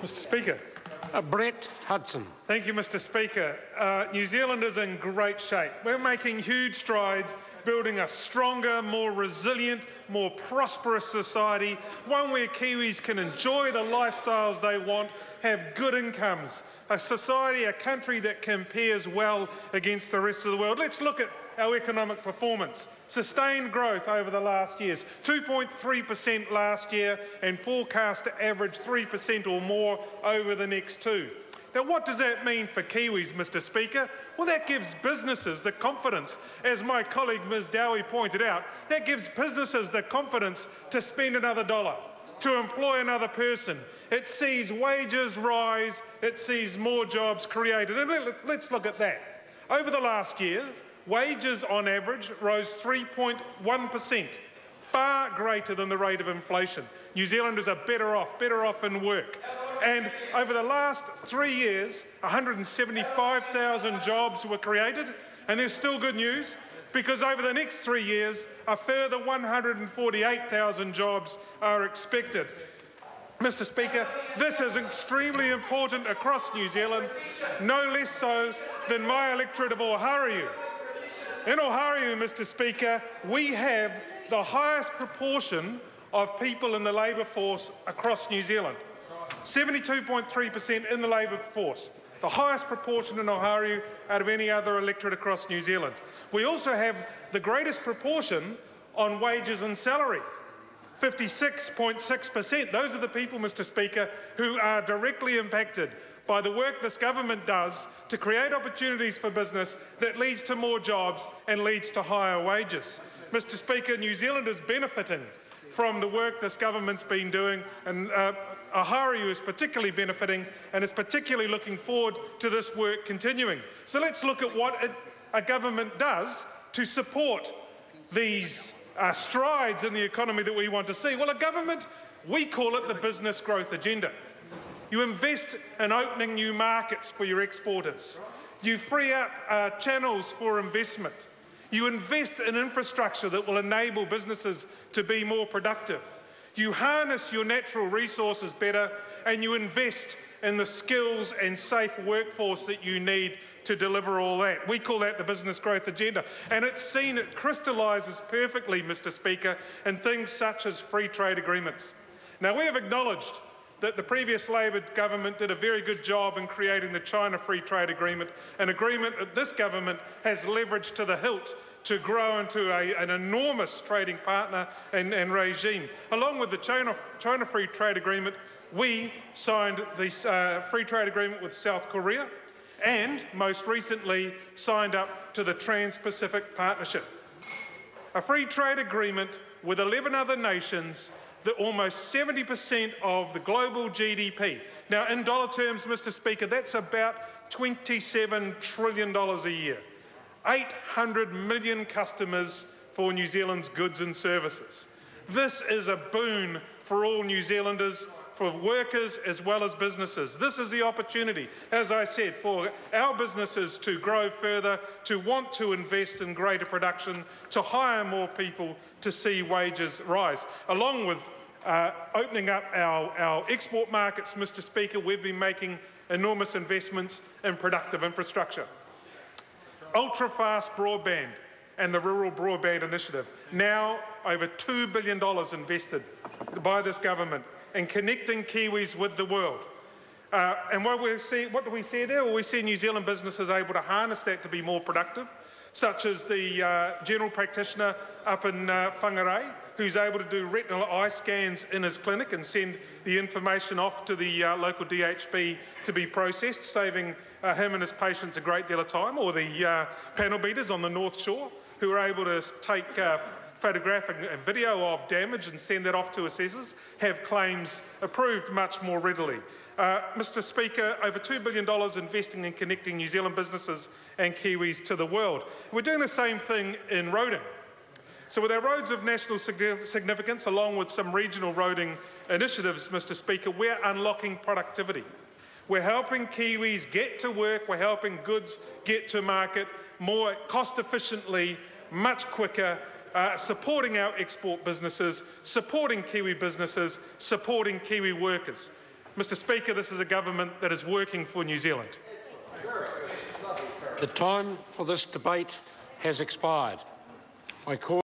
Mr Speaker. Brett Hudson. Thank you, Mr Speaker. New Zealand is in great shape. We're making huge strides, building a stronger, more resilient, more prosperous society, one where Kiwis can enjoy the lifestyles they want, have good incomes, a society, a country that compares well against the rest of the world. Let's look at our economic performance. Sustained growth over the last years, 2.3% last year and forecast to average 3% or more over the next two. Now, what does that mean for Kiwis, Mr Speaker? Well, that gives businesses the confidence, as my colleague Ms Dowie pointed out, that gives businesses the confidence to spend another dollar, to employ another person. It sees wages rise, it sees more jobs created. And let's look at that. Over the last year, wages on average rose 3.1%, far greater than the rate of inflation. New Zealanders are better off in work. And over the last 3 years, 175,000 jobs were created, and there's still good news, because over the next 3 years, a further 148,000 jobs are expected. Mr Speaker, this is extremely important across New Zealand, no less so than my electorate of Oharu. In Oharu, Mr Speaker, we have the highest proportion of people in the labour force across New Zealand. 72.3% in the labour force, the highest proportion in Oharu out of any other electorate across New Zealand. We also have the greatest proportion on wages and salary, 56.6%. Those are the people, Mr Speaker, who are directly impacted by the work this government does to create opportunities for business that leads to more jobs and leads to higher wages. Mr Speaker, New Zealand is benefiting from the work this government's been doing, and Oharu is particularly benefiting and is particularly looking forward to this work continuing. So let's look at what a government does to support these strides in the economy that we want to see. Well, a government, we call it the business growth agenda. You invest in opening new markets for your exporters. You free up channels for investment. You invest in infrastructure that will enable businesses to be more productive. You harness your natural resources better, and you invest in the skills and safe workforce that you need to deliver all that. We call that the business growth agenda. And it crystallises perfectly, Mr Speaker, in things such as free trade agreements. Now, we have acknowledged that the previous Labor government did a very good job in creating the China Free Trade Agreement, an agreement that this government has leveraged to the hilt to grow into an enormous trading partner and regime. Along with the China Free Trade Agreement, we signed the free trade agreement with South Korea and, most recently, signed up to the Trans-Pacific Partnership, a free trade agreement with 11 other nations that almost 70% of the global GDP. Now, in dollar terms, Mr Speaker, that's about $27 trillion a year. 800 million customers for New Zealand's goods and services. This is a boon for all New Zealanders, for workers as well as businesses. This is the opportunity, as I said, for our businesses to grow further, to want to invest in greater production, to hire more people, to see wages rise. Along with opening up our export markets, Mr Speaker, we've been making enormous investments in productive infrastructure. Ultra-fast broadband and the Rural Broadband Initiative, now over $2 billion invested by this government in connecting Kiwis with the world. And what do we see there? Well, we see New Zealand businesses able to harness that to be more productive, such as the general practitioner up in Whangarei, who's able to do retinal eye scans in his clinic and send the information off to the local DHB to be processed, saving him and his patients a great deal of time, or the panel beaters on the North Shore, who are able to take photographic video of damage and send that off to assessors, have claims approved much more readily. Mr Speaker, over $2 billion investing in connecting New Zealand businesses and Kiwis to the world. We're doing the same thing in roading. So with our roads of national significance, along with some regional roading initiatives, Mr Speaker, we're unlocking productivity. We're helping Kiwis get to work, we're helping goods get to market more cost efficiently, much quicker, supporting our export businesses, supporting Kiwi businesses, supporting Kiwi workers. Mr Speaker, this is a government that is working for New Zealand. The time for this debate has expired. I call